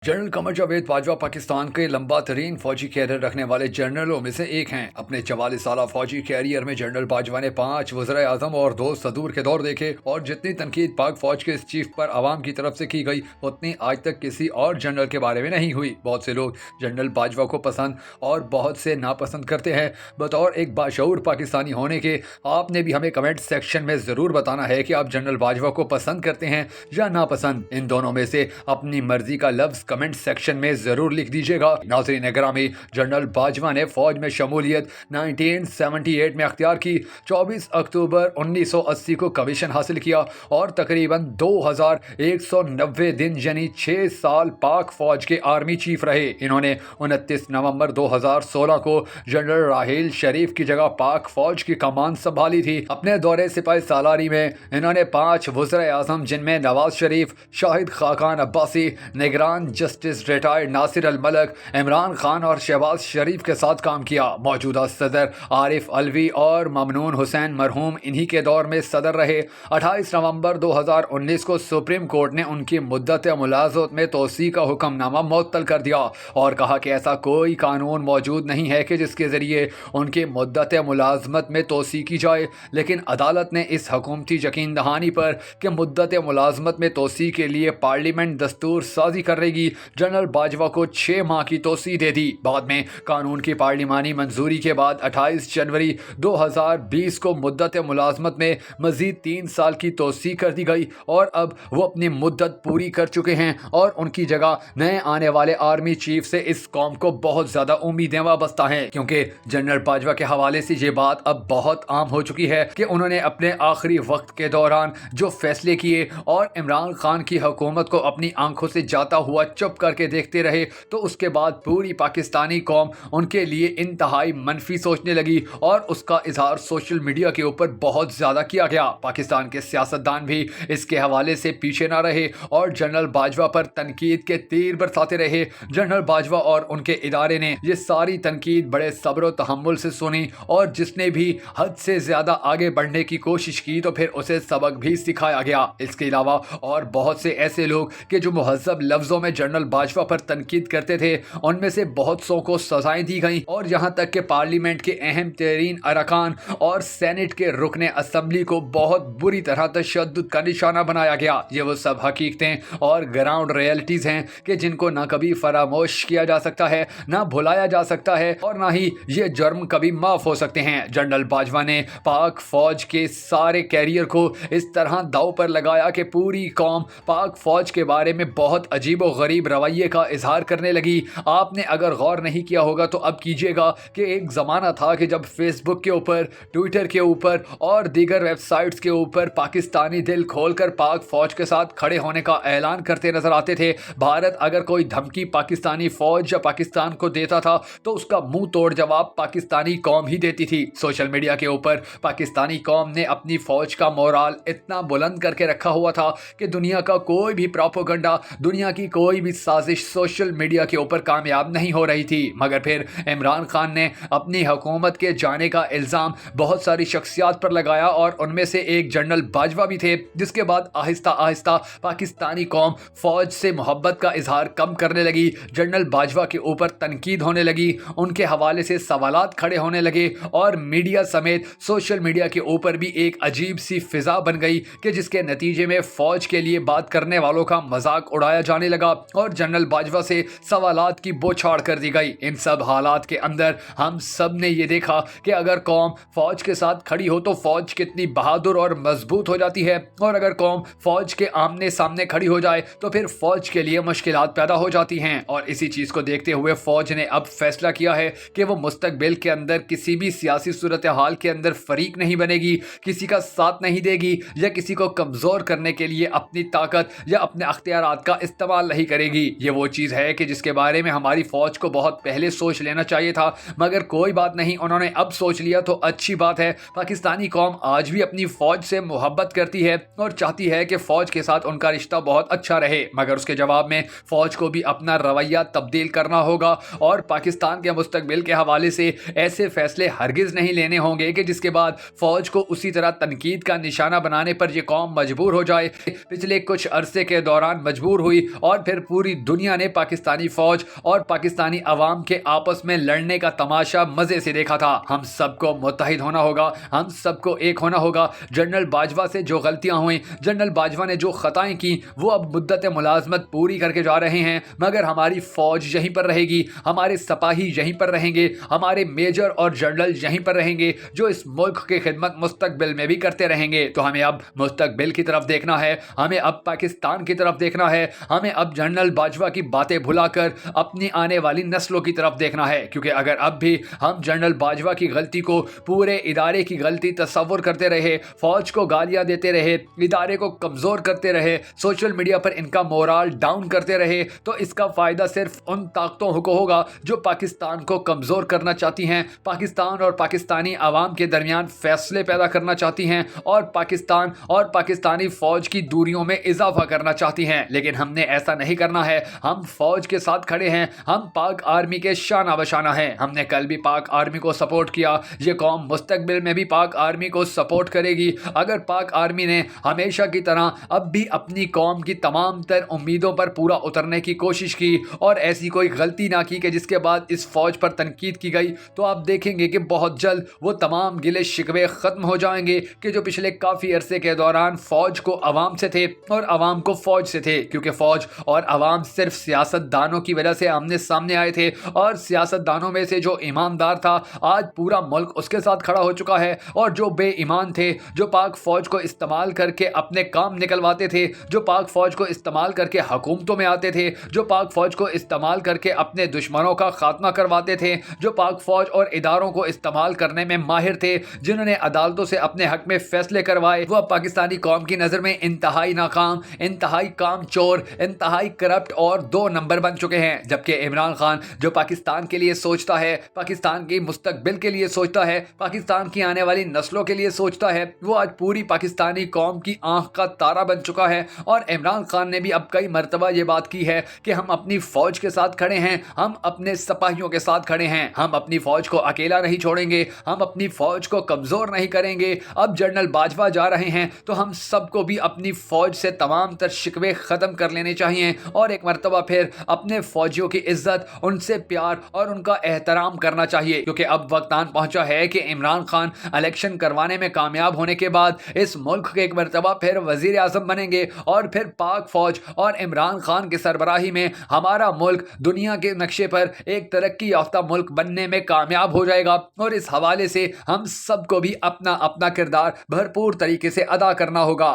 General Qamar Javed Bajwa Pakistan के लंबा तरीन फौजी कैरियर रखने वाले जनरलों में से एक हैं। अपने 44 साल फौजी कैरियर में जनरल बाजवा ने 5 वज़ीर आज़म और 2 सदूर के दौर देखे, और जितनी तनकीद पाक फौज के इस चीफ पर आवाम की तरफ से की गई उतनी आज तक किसी और जनरल के बारे में नहीं हुई। बहुत से लोग जनरल बाजवा को पसंद और बहुत से नापसंद करते हैं। बतौर एक बाशऊर पाकिस्तानी होने के आपने भी हमें कमेंट सेक्शन में ज़रूर बताना है कि आप जनरल बाजवा को पसंद करते हैं या नापसंद। इन दोनों में से अपनी मर्जी का लफ्ज़ कमेंट सेक्शन में जरूर लिख दीजिएगा। नाज़रीन ग्रामी, जनरल बाजवा ने फौज में शमूलियत 1978 में अख्तियार की। 24 अक्टूबर 1980 को कमीशन हासिल किया और तकरीबन 2190 दिन यानी 6 साल पाक फौज के आर्मी चीफ रहे। इन्होंने 29 नवंबर 2016 को जनरल राहील शरीफ की जगह पाक फौज की कमान संभाली थी। अपने दौरे सिपाही सालारी में इन्होंने 5 वज़ीर आज़म, जिनमें नवाज शरीफ, शाहिद खाकान अब्बासी, निगरान जस्टिस रिटायर्ड नासिर अल मलक, इमरान खान और शहबाज शरीफ के साथ काम किया। मौजूदा सदर आरिफ अलवी और ममनून हुसैन मरहूम इन्हीं के दौर में सदर रहे। 28 नवंबर 2019 को सुप्रीम कोर्ट ने उनकी मुद्दत मुलाज़मत में तोसी का हुक्मनामा मुअत्तल कर दिया और कहा कि ऐसा कोई कानून मौजूद नहीं है कि जिसके ज़रिए उनकी मुद्दत मुलाज़मत में तोसी की जाए। लेकिन अदालत ने इस हुकूमती यकीन दहानी पर कि मुद्दत मुलाज़मत में तोसी के लिए पार्लियामेंट दस्तूर साजी करेगी, जनरल बाजवा को 6 माह की तोसी दे दी। बाद में कानून की पार्लिमानी मंजूरी के बाद 28 जनवरी 2020 को मुद्दत मुलाजमत में मजीद 3 साल की तोसी कर दी गई और अब वो अपनी मुद्दत पूरी कर चुके हैं और उनकी जगह नए आने वाले आर्मी चीफ से इस कौम को बहुत ज़्यादा उम्मीदें वाबस्ता हैं, क्योंकि जनरल बाजवा के हवाले से ये बात अब बहुत आम हो चुकी है कि उन्होंने अपने आखिरी वक्त के दौरान जो फैसले किए और इमरान खान की हुकूमत को अपनी आंखों से जाता हुआ चुप करके देखते रहे, तो उसके बाद पूरी पाकिस्तानी कौम उनके लिए इंतहाई मनफी सोचने लगी और उसका इजहार सोशल मीडिया के ऊपर बहुत ज़्यादा किया गया। पाकिस्तान के सियासतदान भी इसके हवाले से पीछे ना रहे और जनरल बाजवा पर तनकीद के तीर बरसाते रहे। जनरल बाजवा और उनके इदारे ने ये सारी तनकीद बड़े सब्र व तहम्मुल से सुनी और जिसने भी हद से ज़्यादा आगे बढ़ने की कोशिश की तो फिर उसे सबक भी सिखाया गया। इसके अलावा और बहुत से ऐसे लोग कि जो मुहज़्ज़ब लफ्ज़ों में जनरल बाजवा पर तनकीद करते थे, उनमें से बहुत सौ को सजाएं दी गईं और यहाँ तक कि पार्लियामेंट के अहम तरीन अरकान और सेनेट के रुकने असम्बली को बहुत बुरी तरह तशद्दुद का निशाना बनाया गया। ये वो सब हकीकतें और ग्राउंड रियलिटीज़ हैं कि जिनको ना कभी फरामोश किया जा सकता है, ना भुलाया जा सकता है और ना ही ये जुर्म कभी माफ़ हो सकते हैं। जनरल बाजवा ने पाक फौज के सारे कैरियर को इस तरह दाव पर लगाया कि पूरी कौम पाक फौज के बारे में बहुत अजीब व गरीब रवैये का इजहार करने लगी। आपने अगर गौर नहीं किया होगा तो अब कीजिएगा कि एक ज़माना था कि जब फेसबुक के ऊपर, ट्विटर के ऊपर और दीगर वेबसाइट्स के ऊपर पाकिस्तानी दिल खोलकर पाक फौज के साथ खड़े होने का ऐलान करते नजर आते थे। भारत अगर कोई धमकी पाकिस्तानी फौज या पाकिस्तान को देता था तो उसका मुंह तोड़ जवाब पाकिस्तानी कौम ही देती थी। सोशल मीडिया के ऊपर पाकिस्तानी कौम ने अपनी फौज का मोराल इतना बुलंद करके रखा हुआ था कि दुनिया का कोई भी प्रोपेगेंडा, दुनिया की कोई भी साजिश सोशल मीडिया के ऊपर कामयाब नहीं हो रही थी। मगर फिर इमरान खान ने अपनी हुकूमत के जाने का इल्ज़ाम बहुत सारी शख्सियात पर लगाया और उनमें से एक जनरल बाजवा भी थे, जिसके बाद आहिस्ता आहिस्ता पाकिस्तानी कौम फौज से मोहब्बत का इजहार कम करने लगी। जनरल बाजवा के ऊपर तनकीद होने लगी, उनके हवाले से सवालात खड़े होने लगे और मीडिया समेत सोशल मीडिया के ऊपर भी एक अजीब सी फिजा बन गई कि जिसके नतीजे में फौज के लिए बात करने वालों का मजाक उड़ाया जाने लगा और जनरल बाजवा से सवालात की बौछार कर दी गई। इन सब हालात के अंदर हम सब ने ये देखा कि अगर कौम फौज के साथ खड़ी हो तो फौज कितनी बहादुर और मजबूत हो जाती है, और अगर कौम फौज के आमने सामने खड़ी हो जाए तो फिर फौज के लिए मुश्किलात पैदा हो जाती हैं। और इसी चीज़ को देखते हुए फौज ने अब फैसला किया है कि वो मुस्तकबिल के अंदर किसी भी सियासी सूरत हाल के अंदर फरीक नहीं बनेगी, किसी का साथ नहीं देगी या किसी को कमज़ोर करने के लिए अपनी ताकत या अपने अख्तियारात का इस्तेमाल नहीं करेगी। ये वो चीज़ है कि जिसके बारे में हमारी फौज को बहुत पहले सोच लेना चाहिए था, मगर कोई बात नहीं, उन्होंने अब सोच लिया तो अच्छी बात है। पाकिस्तानी कौम आज भी अपनी फौज से मोहब्बत करती है और चाहती है कि फौज के साथ उनका रिश्ता बहुत अच्छा रहे, मगर उसके जवाब में फौज को भी अपना रवैया तब्दील करना होगा और पाकिस्तान के मुस्तकबिल के हवाले से ऐसे फैसले हरगिज़ नहीं लेने होंगे कि जिसके बाद फौज को उसी तरह तनकीद का निशाना बनाने पर यह कौम मजबूर हो जाए। पिछले कुछ अरसे के दौरान मजबूर हुई और फिर पूरी दुनिया ने पाकिस्तानी फौज और पाकिस्तानी अवाम के आपस में लड़ने का तमाशा मजे से देखा था। हम सबको मुत्तहिद होना होगा, हम सबको एक होना होगा। जनरल बाजवा से जो गलतियां हुई, जनरल बाजवा ने जो खताएं की, वो अब मुद्दत मुलाजमत पूरी करके जा रहे हैं, मगर हमारी फौज यहीं पर रहेगी, हमारे सिपाही यहीं पर रहेंगे, हमारे मेजर और जनरल यहीं पर रहेंगे, जो इस मुल्क की खिदमत मुस्तकबिल में भी करते रहेंगे। तो हमें अब मुस्तकबिल की तरफ देखना है, हमें अब पाकिस्तान की तरफ देखना है, हमें अब जनरल बाजवा की बातें भुलाकर अपनी आने वाली नस्लों की तरफ देखना है। क्योंकि अगर अब भी हम जनरल बाजवा की गलती को पूरे इदारे की गलती तस्वुर करते रहे, फौज को गालियां देते रहे, इदारे को कमजोर करते रहे, सोशल मीडिया पर इनका मोराल डाउन करते रहे, तो इसका फायदा सिर्फ उन ताकतों को होगा जो पाकिस्तान को कमजोर करना चाहती हैं, पाकिस्तान और पाकिस्तानी आवाम के दरमियान फैसले पैदा करना चाहती हैं और पाकिस्तान और पाकिस्तानी फौज की दूरियों में इजाफा करना चाहती हैं। लेकिन हमने ऐसा नहीं करना है। हम फौज के साथ खड़े हैं, हम पाक आर्मी के शाना बशाना हैं। हमने कल भी पाक आर्मी को सपोर्ट किया, ये कौम मुस्तकबिल में भी पाक आर्मी को सपोर्ट करेगी। अगर पाक आर्मी ने हमेशा की तरह अब भी अपनी कौम की तमाम तर उम्मीदों पर पूरा उतरने की कोशिश की और ऐसी कोई गलती ना की कि जिसके बाद इस फौज पर तनकीद की गई, तो आप देखेंगे कि बहुत जल्द वो तमाम गिले शिकवे खत्म हो जाएंगे कि जो पिछले काफी अरसे के दौरान फौज को अवाम से थे और अवाम को फौज से थे। क्योंकि फौज और अवाम सिर्फ सियासतदानों की वजह से आमने सामने आए थे और सियासतदानों में से जो ईमानदार था, आज पूरा मुल्क उसके साथ खड़ा हो चुका है, और जो बेईमान थे, जो पाक फौज को इस्तेमाल करके अपने काम निकलवाते थे, जो पाक फौज को इस्तेमाल करके हुकूमतों में आते थे, जो पाक फौज को इस्तेमाल करके अपने दुश्मनों का खात्मा करवाते थे, जो पाक फौज और इदारों को इस्तेमाल करने में माहिर थे, जिन्होंने अदालतों से अपने हक में फैसले करवाए, वो अब पाकिस्तानी कौम की नज़र में इंतहाई नाकाम, इंतहाई काम चोर, इंतहाई करप्ट और 2 नंबर बन चुके हैं। जबकि इमरान खान जो पाकिस्तान के लिए सोचता है, पाकिस्तान की मुस्तकबिल के लिए सोचता है, पाकिस्तान की आने वाली नस्लों के लिए सोचता है, वो आज पूरी पाकिस्तानी कौम की आंख का तारा बन चुका है। और इमरान खान ने भी अब कई मरतबा ये बात की है कि हम अपनी फौज के साथ खड़े हैं, हम अपने सिपाहियों के साथ खड़े हैं, हम अपनी फौज को अकेला नहीं छोड़ेंगे, हम अपनी फौज को कमजोर नहीं करेंगे। अब जनरल बाजवा जा रहे हैं तो हम सबको भी अपनी फौज से तमाम तर शिकवे खत्म कर लेने चाहिए और एक मरतबा फिर अपने फौजियों की इज्जत, उनसे प्यार और उनका एहतराम करना चाहिए। क्योंकि अब वक्त आन पहुंचा है कि इमरान खान इलेक्शन करवाने में कामयाब होने के बाद इस मुल्क के एक मरतबा फिर वजीर आजम बनेंगे और फिर पाक फौज और इमरान खान की सरबराही में हमारा मुल्क दुनिया के नक्शे पर एक तरक्की याफ्ता मुल्क बनने में कामयाब हो जाएगा। और इस हवाले से हम सबको भी अपना अपना किरदार भरपूर तरीके से अदा करना होगा।